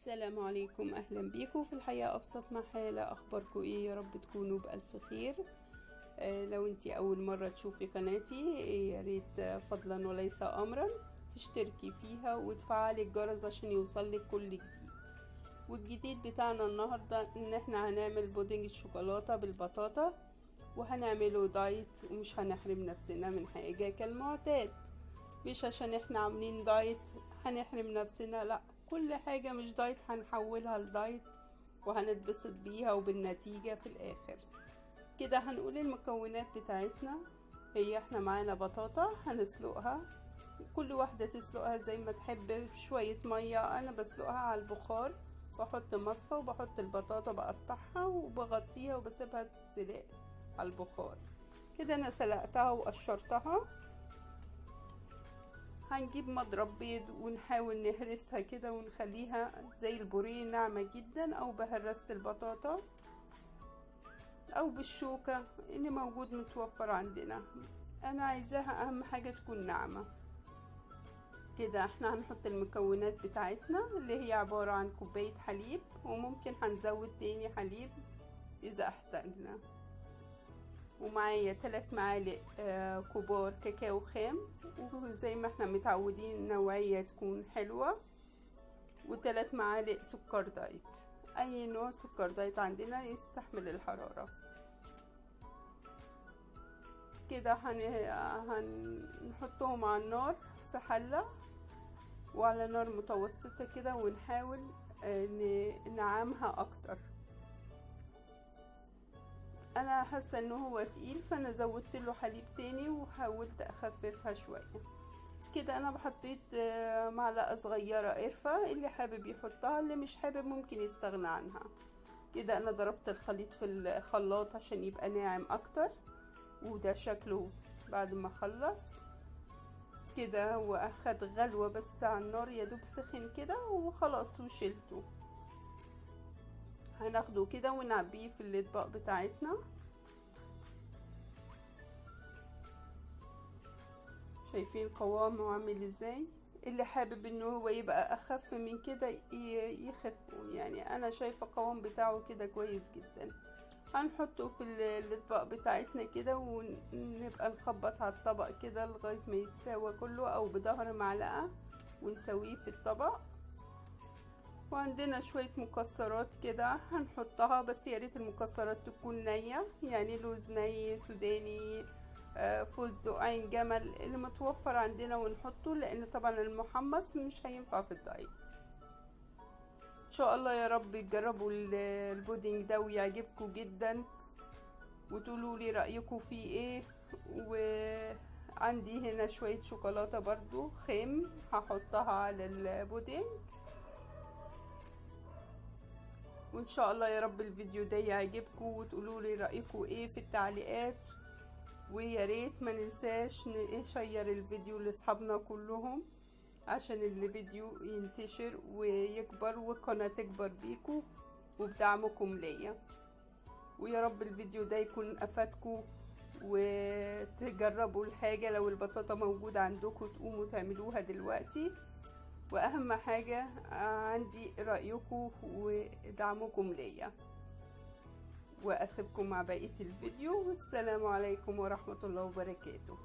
السلام عليكم، اهلا بيكم في الحياة ابسط محالة. اخباركم ايه؟ يا رب تكونوا بالف خير. لو انتي اول مرة تشوفي قناتي يا ريت فضلا وليس امرا تشتركي فيها وتفعلي الجرس عشان يوصلك كل جديد. والجديد بتاعنا النهاردة ان احنا هنعمل بودنج الشوكولاتة بالبطاطا، وهنعمله دايت ومش هنحرم نفسنا من حاجة كالمعتاد. مش عشان احنا عاملين دايت هنحرم نفسنا، لا، كل حاجة مش دايت هنحولها لدايت وهنتبسط بيها وبالنتيجة في الاخر. كده هنقول المكونات بتاعتنا. هي احنا معانا بطاطا هنسلقها، كل واحدة تسلقها زي ما تحب بشوية مية. انا بسلقها على البخار، بحط مصفى وبحط البطاطا بقطعها وبغطيها وبسيبها تتسلق على البخار. كده انا سلقتها وقشرتها. هنجيب مضرب بيض ونحاول نهرسها كده ونخليها زي البوريه ناعمة جدا، او بهرسة البطاطا او بالشوكة اللي موجود متوفر عندنا. انا عايزاها اهم حاجة تكون ناعمة. كده احنا هنحط المكونات بتاعتنا اللي هي عبارة عن كوباية حليب، وممكن هنزود تاني حليب اذا احتاجنا. ومعايا 3 معالق كبار كاكاو خام، وزي ما احنا متعودين نوعية تكون حلوة. و3 معالق سكر دايت، اي نوع سكر دايت عندنا يستحمل الحرارة. كده هنحطهم على النار في حلة وعلى نار متوسطة كده، ونحاول نعمها اكتر. انا حاسه ان هو تقيل فانا زودت له حليب تاني وحاولت اخففها شويه. كده انا بحطيت معلقه صغيره قرفه، اللي حابب يحطها، اللي مش حابب ممكن يستغنى عنها. كده انا ضربت الخليط في الخلاط عشان يبقى ناعم اكتر، وده شكله بعد ما خلص. كده واخد غلوه بس على النار، يا دوب سخن كده وخلاص وشلته. هناخده كده ونعبيه في الاطباق بتاعتنا. شايفين قوامه عامل ازاي؟ اللي حابب انه هو يبقى اخف من كده يخفه، يعني انا شايفه القوام بتاعه كده كويس جدا. هنحطه في الاطباق بتاعتنا كده، ونبقى نخبط على الطبق كده لغايه ما يتساوى كله، او بظهر معلقه ونسويه في الطبق. وعندنا شويه مكسرات كده هنحطها، بس يا ريت المكسرات تكون نيه، يعني لوز ني، سوداني، فستق، عين جمل، اللي متوفر عندنا ونحطه، لان طبعا المحمص مش هينفع في الدايت. ان شاء الله يا رب تجربوا البودنج ده ويعجبكم جدا، وتقولوا لي رايكم فيه ايه. وعندي هنا شويه شوكولاته برضو خام هحطها على البودنج. وان شاء الله يا رب الفيديو ده يعجبكم وتقولوا لي رايكم ايه في التعليقات. ويا ريت ما ننساش نشير الفيديو لاصحابنا كلهم عشان الفيديو ينتشر ويكبر والقناة تكبر بيكم وبدعمكم ليا. ويا رب الفيديو ده يكون افادكم، وتجربوا الحاجة لو البطاطا موجودة عندكم تقوموا تعملوها دلوقتي. واهم حاجة عندي رأيكم ودعمكم ليا. وأسيبكم مع بقية الفيديو، والسلام عليكم ورحمة الله وبركاته.